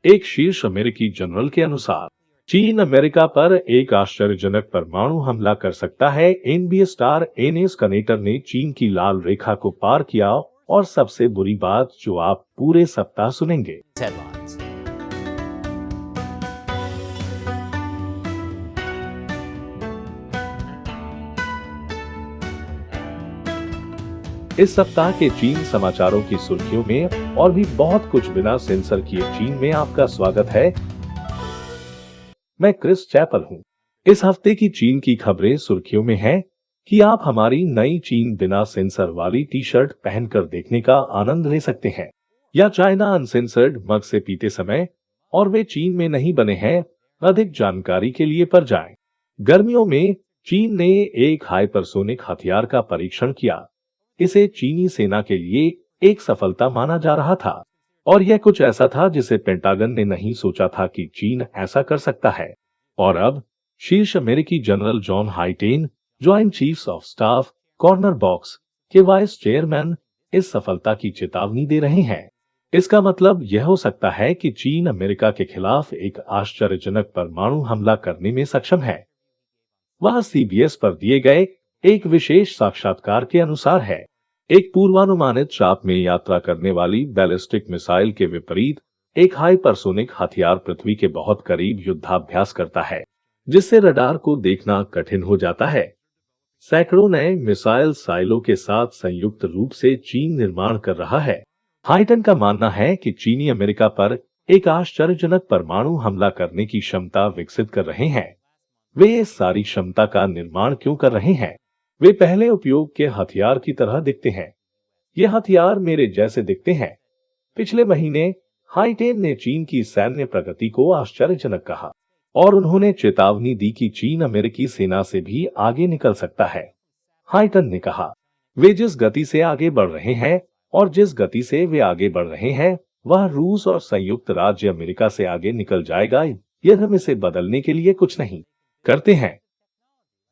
एक शीर्ष अमेरिकी जनरल के अनुसार चीन अमेरिका पर एक आश्चर्यजनक परमाणु हमला कर सकता है। एनबीए स्टार एनएस कनेटर ने चीन की लाल रेखा को पार किया और सबसे बुरी बात जो आप पूरे सप्ताह सुनेंगे। Headlines. इस सप्ताह के चीन समाचारों की सुर्खियों में और भी बहुत कुछ बिना सेंसर किए चीन में आपका स्वागत है। मैं क्रिस चैपल हूं। इस हफ्ते की चीन की खबरें सुर्खियों में हैं कि आप हमारी नई चीन बिना सेंसर वाली टी शर्ट पहनकर देखने का आनंद ले सकते हैं, या चाइना अनसेंसर्ड मग से पीते समय, और वे चीन में नहीं बने हैं। अधिक जानकारी के लिए पर जाएं। गर्मियों में चीन ने एक हाइपरसोनिक हथियार का परीक्षण किया। इसे चीनी सेना के लिए एक सफलता माना जा रहा था, और यह कुछ ऐसा था जिसे पेंटागन ने नहीं सोचा था कि चीन ऐसा कर सकता है। और अब शीर्ष अमेरिकी general John Hyten, Joint Chiefs of Staff corner box के वाइस चेयरमैन, इस सफलता की चेतावनी दे रहे हैं। इसका मतलब यह हो सकता है कि चीन अमेरिका के खिलाफ एक आश्चर्यजनक परमाणु हमला करने में सक्षम है। वह सीबीएस पर दिए गए एक विशेष साक्षात्कार के अनुसार है। एक पूर्वानुमानित चाप में यात्रा करने वाली बैलिस्टिक मिसाइल के विपरीत एक हाइपरसोनिक हथियार पृथ्वी के बहुत करीब युद्धाभ्यास करता है, जिससे रडार को देखना कठिन हो जाता है। सैकड़ों नए मिसाइल साइलों के साथ संयुक्त रूप से चीन निर्माण कर रहा है। हाइटन का मानना है कि चीनी अमेरिका पर एक आश्चर्यजनक परमाणु हमला करने की क्षमता विकसित कर रहे हैं। वे इस सारी क्षमता का निर्माण क्यों कर रहे हैं? वे पहले उपयोग के हथियार की तरह दिखते हैं। ये हथियार मेरे जैसे दिखते हैं। पिछले महीने हाइटेन ने चीन की सैन्य प्रगति को आश्चर्यजनक कहा, और उन्होंने चेतावनी दी कि चीन अमेरिकी सेना से भी आगे निकल सकता है। हाइटन ने कहा, वे जिस गति से आगे बढ़ रहे हैं और जिस गति से वे आगे बढ़ रहे हैं, वह रूस और संयुक्त राज्य अमेरिका से आगे निकल जाएगा यदि हम इसे बदलने के लिए कुछ नहीं करते हैं।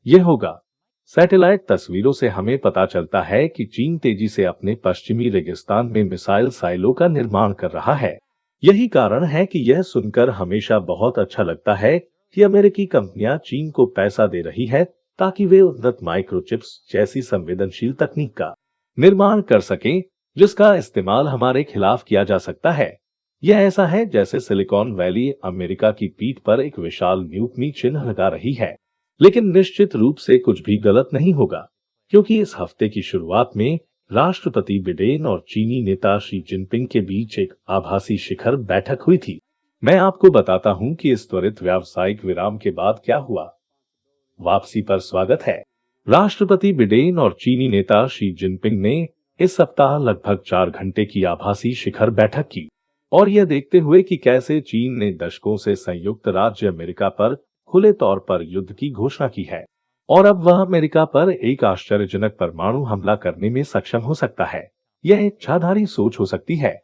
यह होगा। सैटेलाइट तस्वीरों से हमें पता चलता है कि चीन तेजी से अपने पश्चिमी रेगिस्तान में मिसाइल साइलों का निर्माण कर रहा है। यही कारण है कि यह सुनकर हमेशा बहुत अच्छा लगता है कि अमेरिकी कंपनियां चीन को पैसा दे रही है ताकि वे उन्नत माइक्रोचिप्स जैसी संवेदनशील तकनीक का निर्माण कर सकें, जिसका इस्तेमाल हमारे खिलाफ किया जा सकता है। यह ऐसा है जैसे सिलिकॉन वैली अमेरिका की पीठ पर एक विशाल न्यूक्लियर चिन्ह लगा रही है। लेकिन निश्चित रूप से कुछ भी गलत नहीं होगा, क्योंकि इस हफ्ते की शुरुआत में राष्ट्रपति बिडेन और चीनी नेता शी जिनपिंग के बीच एक आभासी शिखर बैठक हुई थी। मैं आपको बताता हूं कि इस त्वरित व्यावसायिक विराम के बाद क्या हुआ। वापसी पर स्वागत है। राष्ट्रपति बिडेन और चीनी नेता शी जिनपिंग ने इस सप्ताह लगभग 4 घंटे की आभासी शिखर बैठक की, और यह देखते हुए कि कैसे चीन ने दशकों से संयुक्त राज्य अमेरिका पर खुले तौर पर युद्ध की घोषणा की है, और अब वह अमेरिका पर एक आश्चर्यजनक परमाणु हमला करने में सक्षम हो सकता है। यह एक इच्छाधारी सोच हो सकती है।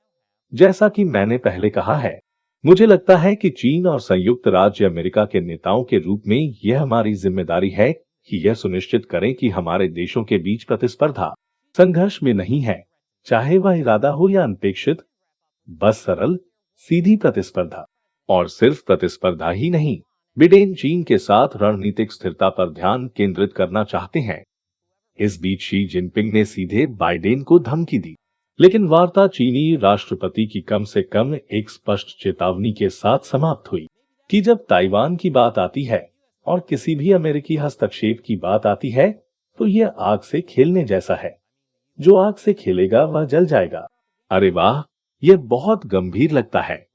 जैसा कि मैंने पहले कहा है, मुझे लगता है कि चीन और संयुक्त राज्य अमेरिका के नेताओं के रूप में यह हमारी जिम्मेदारी है कि यह सुनिश्चित करें कि हमारे देशों के बीच प्रतिस्पर्धा संघर्ष में नहीं है, चाहे वह इरादा हो या अनपेक्षित। बस सरल सीधी प्रतिस्पर्धा, और सिर्फ प्रतिस्पर्धा ही नहीं। बिडेन चीन के साथ रणनीतिक स्थिरता पर ध्यान केंद्रित करना चाहते हैं। इस बीच शी जिनपिंग ने सीधे बाइडेन को धमकी दी, लेकिन वार्ता चीनी राष्ट्रपति की कम से कम एक स्पष्ट चेतावनी के साथ समाप्त हुई कि जब ताइवान की बात आती है और किसी भी अमेरिकी हस्तक्षेप की बात आती है, तो यह आग से खेलने जैसा है। जो आग से खेलेगा वह जल जाएगा। अरे वाह, यह बहुत गंभीर लगता है।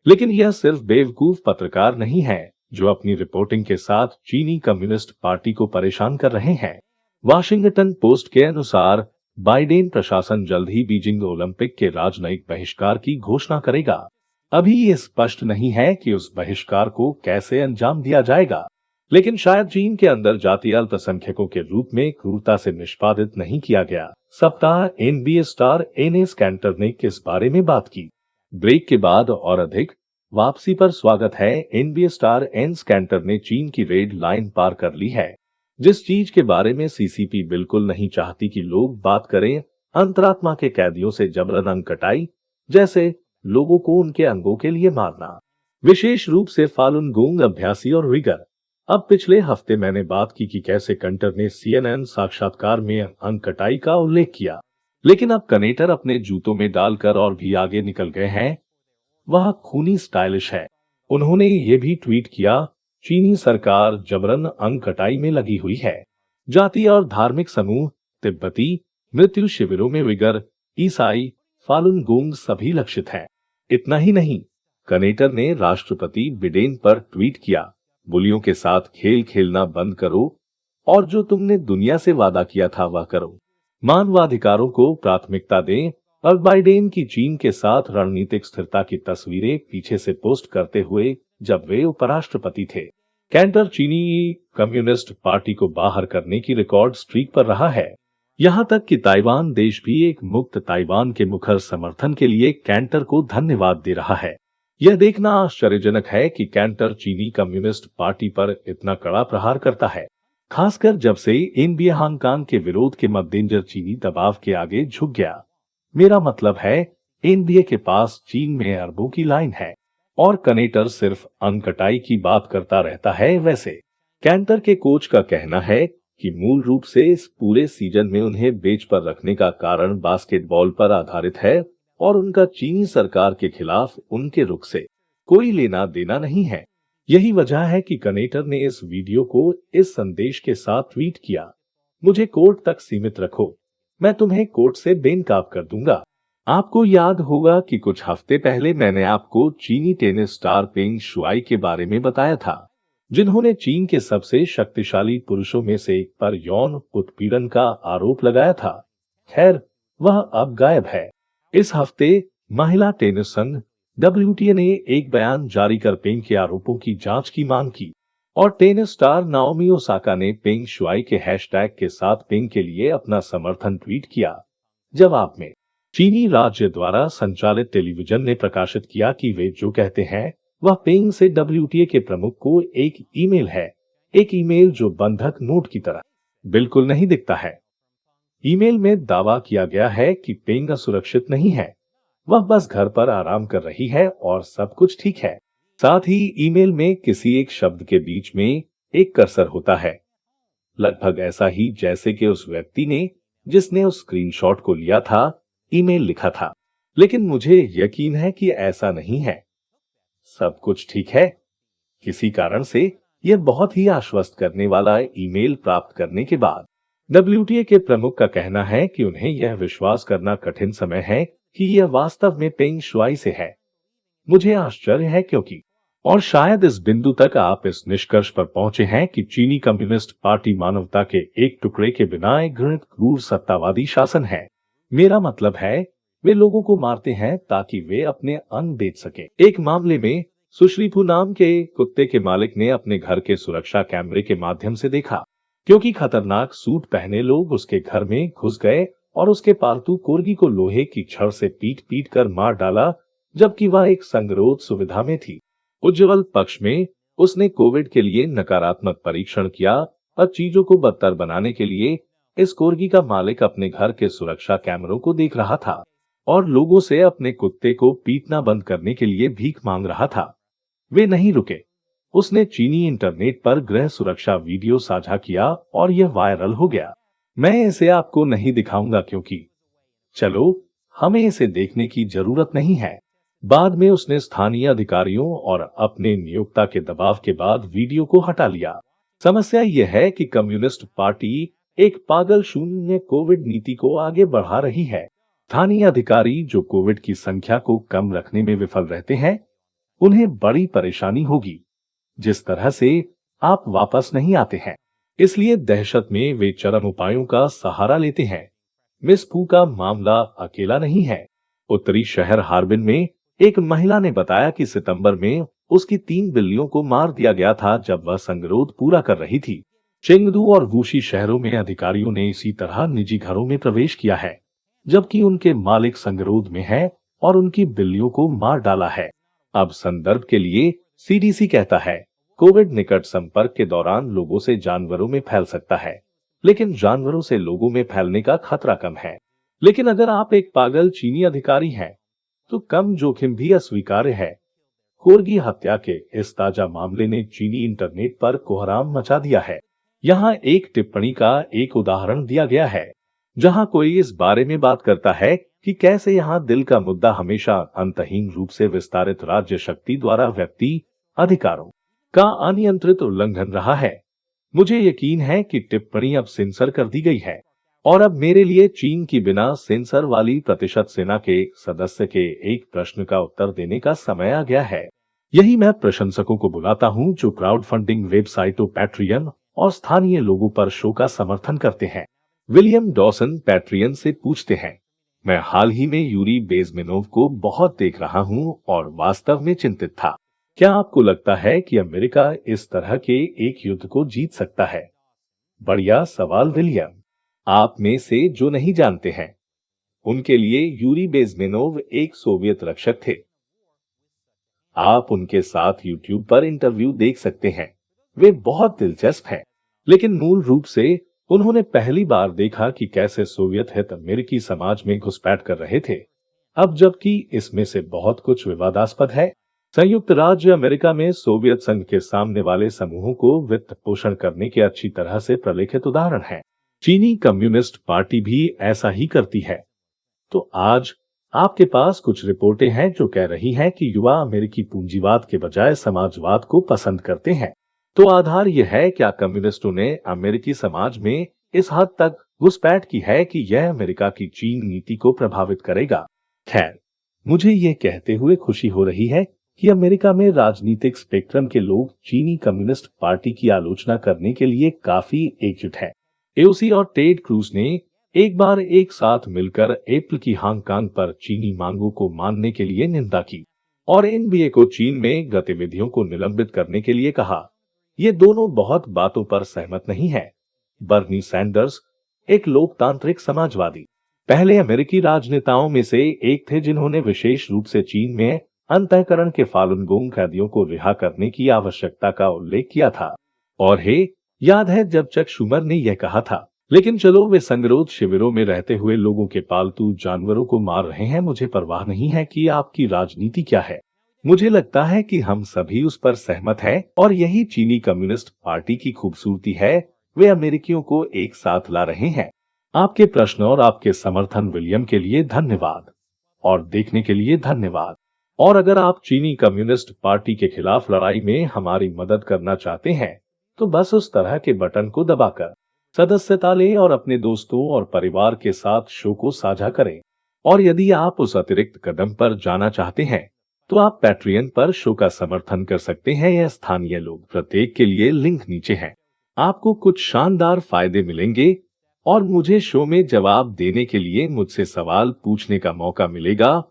लेकिन यह सिर्फ बेवकूफ पत्रकार नहीं है जो अपनी रिपोर्टिंग के साथ चीनी कम्युनिस्ट पार्टी को परेशान कर रहे हैं। वाशिंगटन पोस्ट के अनुसार बाइडेन प्रशासन जल्द ही बीजिंग ओलंपिक के राजनयिक बहिष्कार की घोषणा करेगा। अभी ये स्पष्ट नहीं है कि उस बहिष्कार को कैसे अंजाम दिया जाएगा, लेकिन शायद चीन के अंदर जातीय अल्पसंख्यकों के रूप में क्रूरता से निष्पादित नहीं किया गया। सप्ताह एनबीए स्टार एनएस कैंटर ने किस बारे में बात की। ब्रेक के बाद और अधिक। वापसी पर स्वागत है। एनबीए स्टार एनएस कैंटर ने चीन की रेड लाइन पार कर ली है, जिस चीज के बारे में सीसीपी बिल्कुल नहीं चाहती कि लोग बात करें। अंतरात्मा के कैदियों से जबरन अंक कटाई, जैसे लोगों को उनके अंगों के लिए मारना, विशेष रूप से फालुन गोंग अभ्यासी और विगर। अब पिछले हफ्ते मैंने बात की कि कैसे कंटर ने CNN साक्षात्कार में अंग कटाई का उल्लेख किया, लेकिन अब कनेटर अपने जूतों में डालकर और भी आगे निकल गए हैं। वह खूनी स्टाइलिश है। उन्होंने ये भी ट्वीट किया, चीनी सरकार जबरन अंग कटाई में लगी हुई है। जाति और धार्मिक समूह, तिब्बती मृत्यु शिविरों में विगर, ईसाई, फालुन गोंग सभी लक्षित हैं। इतना ही नहीं, कनेटर ने राष्ट्रपति बिडेन पर ट्वीट किया, बुलियों के साथ खेल खेलना बंद करो और जो तुमने दुनिया से वादा किया था वह करो। मानवाधिकारों को प्राथमिकता दें। और बाइडेन की चीन के साथ रणनीतिक स्थिरता की तस्वीरें पीछे से पोस्ट करते हुए जब वे उपराष्ट्रपति थे। कैंटर चीनी कम्युनिस्ट पार्टी को बाहर करने की रिकॉर्ड स्ट्रीक पर रहा है। यहां तक कि ताइवान देश भी एक मुक्त ताइवान के मुखर समर्थन के लिए कैंटर को धन्यवाद दे रहा है। यह देखना आश्चर्यजनक है कि कैंटर चीनी कम्युनिस्ट पार्टी पर इतना कड़ा प्रहार करता है, खासकर जब से एनबीए हांगकांग के विरोध के मद्देनजर चीनी दबाव के आगे झुक गया। मेरा मतलब है, एनबीए के पास चीन में अरबों की लाइन है और कनेटर सिर्फ अंग कटाई की बात करता रहता है। वैसे कैंटर के कोच का कहना है कि मूल रूप से इस पूरे सीजन में उन्हें बेंच पर रखने का कारण बास्केटबॉल पर आधारित है और उनका चीनी सरकार के खिलाफ उनके रुख से कोई लेना देना नहीं है। यही वजह है कि कनेटर ने इस वीडियो को इस संदेश के साथ ट्वीट किया, मुझे कोर्ट तक सीमित रखो, मैं तुम्हें कोर्ट से बेनकाब कर दूंगा। आपको याद होगा कि कुछ हफ्ते पहले मैंने आपको चीनी टेनिस स्टार पेंग शुआई के बारे में बताया था, जिन्होंने चीन के सबसे शक्तिशाली पुरुषों में से एक पर यौन उत्पीड़न का आरोप लगाया था। खैर, वह अब गायब है। इस हफ्ते महिला टेनिस संघ WTA ने एक बयान जारी कर पेंग के आरोपों की जांच की मांग की और टेनिस स्टार नाओमी ओसाका ने पेंग शुआई के हैशटैग के साथ पेंग के लिए अपना समर्थन ट्वीट किया। जवाब में चीनी राज्य द्वारा संचालित टेलीविजन ने प्रकाशित किया कि वे जो कहते हैं वह पेंग से WTA के प्रमुख को एक ईमेल है, एक ईमेल जो बंधक नोट की तरह बिल्कुल नहीं दिखता है। ईमेल में दावा किया गया है कि पेंग सुरक्षित नहीं है, वह बस घर पर आराम कर रही है और सब कुछ ठीक है। साथ ही ईमेल में किसी एक शब्द के बीच में एक कर्सर होता है, लगभग ऐसा ही जैसे कि उस व्यक्ति ने जिसने उस स्क्रीनशॉट को लिया था ईमेल लिखा था। लेकिन मुझे यकीन है कि ऐसा नहीं है, सब कुछ ठीक है। किसी कारण से यह बहुत ही आश्वस्त करने वाला ईमेल प्राप्त करने के बाद WTA के प्रमुख का कहना है कि उन्हें यह विश्वास करना कठिन समय है कि यह वास्तव में पेंग शुआई से है। मुझे आश्चर्य है क्योंकि और शायद इस बिंदु तक आप इस निष्कर्ष पर पहुंचे हैं कि चीनी कम्युनिस्ट पार्टी मानवता के एक टुकड़े के बिना एक घृणित क्रूर सत्तावादी शासन है। मेरा मतलब है, वे लोगों को मारते हैं ताकि वे अपने अंग बेच सके। एक मामले में सुश्रीपू नाम के कुत्ते के मालिक ने अपने घर के सुरक्षा कैमरे के माध्यम से देखा, क्योंकि खतरनाक सूट पहने लोग उसके घर में घुस गए और उसके पालतू कोर्गी को लोहे की छड़ से पीट पीट कर मार डाला, जबकि वह एक संगरोध सुविधा में थी। उज्ज्वल पक्ष में उसने कोविड के लिए नकारात्मक परीक्षण किया और चीजों को बदतर बनाने के लिए इस कोर्गी का मालिक अपने घर के सुरक्षा कैमरों को देख रहा था और लोगों से अपने कुत्ते को पीटना बंद करने के लिए भीख मांग रहा था। वे नहीं रुके। उसने चीनी इंटरनेट पर गृह सुरक्षा वीडियो साझा किया और यह वायरल हो गया। मैं इसे आपको नहीं दिखाऊंगा क्योंकि चलो, हमें इसे देखने की जरूरत नहीं है। बाद में उसने स्थानीय अधिकारियों और अपने नियोक्ता के दबाव के बाद वीडियो को हटा लिया। समस्या यह है कि कम्युनिस्ट पार्टी एक पागल शून्य कोविड नीति को आगे बढ़ा रही है। स्थानीय अधिकारी जो कोविड की संख्या को कम रखने में विफल रहते हैं, उन्हें बड़ी परेशानी होगी। जिस तरह से आप वापस नहीं आते हैं, इसलिए दहशत में वे चरम उपायों का सहारा लेते हैं। मिस पू का मामला अकेला नहीं है। उत्तरी शहर हार्बिन में एक महिला ने बताया कि सितंबर में उसकी 3 बिल्लियों को मार दिया गया था जब वह संगरोध पूरा कर रही थी। चेंगडू और वूशी शहरों में अधिकारियों ने इसी तरह निजी घरों में प्रवेश किया है, जबकि उनके मालिक संगरोध में है और उनकी बिल्लियों को मार डाला है। अब संदर्भ के लिए CDC कहता है, कोविड निकट संपर्क के दौरान लोगों से जानवरों में फैल सकता है, लेकिन जानवरों से लोगों में फैलने का खतरा कम है। लेकिन अगर आप एक पागल चीनी अधिकारी हैं, तो कम जोखिम भी अस्वीकार्य है। कोर्गी हत्या के इस ताजा मामले ने चीनी इंटरनेट पर कोहराम मचा दिया है। यहाँ एक टिप्पणी का एक उदाहरण दिया गया है, जहाँ कोई इस बारे में बात करता है कि कैसे यहाँ दिल का मुद्दा हमेशा अंतहीन रूप से विस्तारित राज्य शक्ति द्वारा व्यक्ति अधिकारों का अनियंत्रित उल्लंघन रहा है। मुझे यकीन है कि टिप्पणी अब सेंसर कर दी गई है और अब मेरे लिए चीन की बिना सेंसर वाली प्रतिशत सेना के सदस्य के एक प्रश्न का उत्तर देने का समय आ गया है। यही मैं प्रशंसकों को बुलाता हूं जो क्राउड फंडिंग वेबसाइटों पैट्रियन और स्थानीय लोगों पर शो का समर्थन करते हैं। विलियम डॉसन पैट्रियन से पूछते हैं, मैं हाल ही में यूरी बेज़मेनोव को बहुत देख रहा हूं और वास्तव में चिंतित था। क्या आपको लगता है कि अमेरिका इस तरह के एक युद्ध को जीत सकता है? बढ़िया सवाल विलियम। आप में से जो नहीं जानते हैं, उनके लिए यूरी बेज़मेनोव एक सोवियत रक्षक थे। आप उनके साथ यूट्यूब पर इंटरव्यू देख सकते हैं, वे बहुत दिलचस्प हैं। लेकिन मूल रूप से उन्होंने पहली बार देखा कि कैसे सोवियत हित अमेरिकी समाज में घुसपैठ कर रहे थे। अब जबकि इसमें से बहुत कुछ विवादास्पद है, संयुक्त राज्य अमेरिका में सोवियत संघ के सामने वाले समूहों को वित्त पोषण करने के अच्छी तरह से प्रलेखित उदाहरण है। चीनी कम्युनिस्ट पार्टी भी ऐसा ही करती है। तो आज आपके पास कुछ रिपोर्टें हैं जो कह रही हैं कि युवा अमेरिकी पूंजीवाद के बजाय समाजवाद को पसंद करते हैं। तो आधार यह है, क्या कम्युनिस्टों ने अमेरिकी समाज में इस हद तक घुसपैठ की है कि यह अमेरिका की चीन नीति को प्रभावित करेगा? खैर, मुझे ये कहते हुए खुशी हो रही है कि अमेरिका में राजनीतिक स्पेक्ट्रम के लोग चीनी कम्युनिस्ट पार्टी की आलोचना करने के लिए काफी एकजुट हैं। एओसी और टेड क्रूज ने एक बार एक साथ मिलकर अप्रैल की हांगकांग पर चीनी मांगों को मानने के लिए निंदा की और एनबीए को चीन में गतिविधियों को निलंबित करने के लिए कहा। ये दोनों बहुत बातों पर सहमत नहीं है। बर्नी सैंडर्स एक लोकतांत्रिक समाजवादी पहले अमेरिकी राजनेताओं में से एक थे जिन्होंने विशेष रूप से चीन में अंतःकरण के फालुन गोंग कैदियों को रिहा करने की आवश्यकता का उल्लेख किया था। और याद है जब चक शूमर ने यह कहा था, लेकिन चलो वे संगरोध शिविरों में रहते हुए लोगों के पालतू जानवरों को मार रहे हैं, मुझे परवाह नहीं है कि आपकी राजनीति क्या है। मुझे लगता है कि हम सभी उस पर सहमत हैं और यही चीनी कम्युनिस्ट पार्टी की खूबसूरती है, वे अमेरिकियों को एक साथ ला रहे हैं। आपके प्रश्न और आपके समर्थन विलियम के लिए धन्यवाद और देखने के लिए धन्यवाद। और अगर आप चीनी कम्युनिस्ट पार्टी के खिलाफ लड़ाई में हमारी मदद करना चाहते हैं तो बस उस तरह के बटन को दबाकर सदस्यता लें और अपने दोस्तों और परिवार के साथ शो को साझा करें। और यदि आप उस अतिरिक्त कदम पर जाना चाहते हैं तो आप पैट्रियन पर शो का समर्थन कर सकते हैं या स्थानीय लोग प्रत्येक के लिए लिंक नीचे है। आपको कुछ शानदार फायदे मिलेंगे और मुझे शो में जवाब देने के लिए मुझसे सवाल पूछने का मौका मिलेगा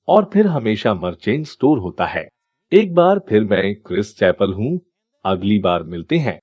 और फिर हमेशा मर्चेंट स्टोर होता है। एक बार फिर मैं क्रिस चैपल हूँ। अगली बार मिलते हैं।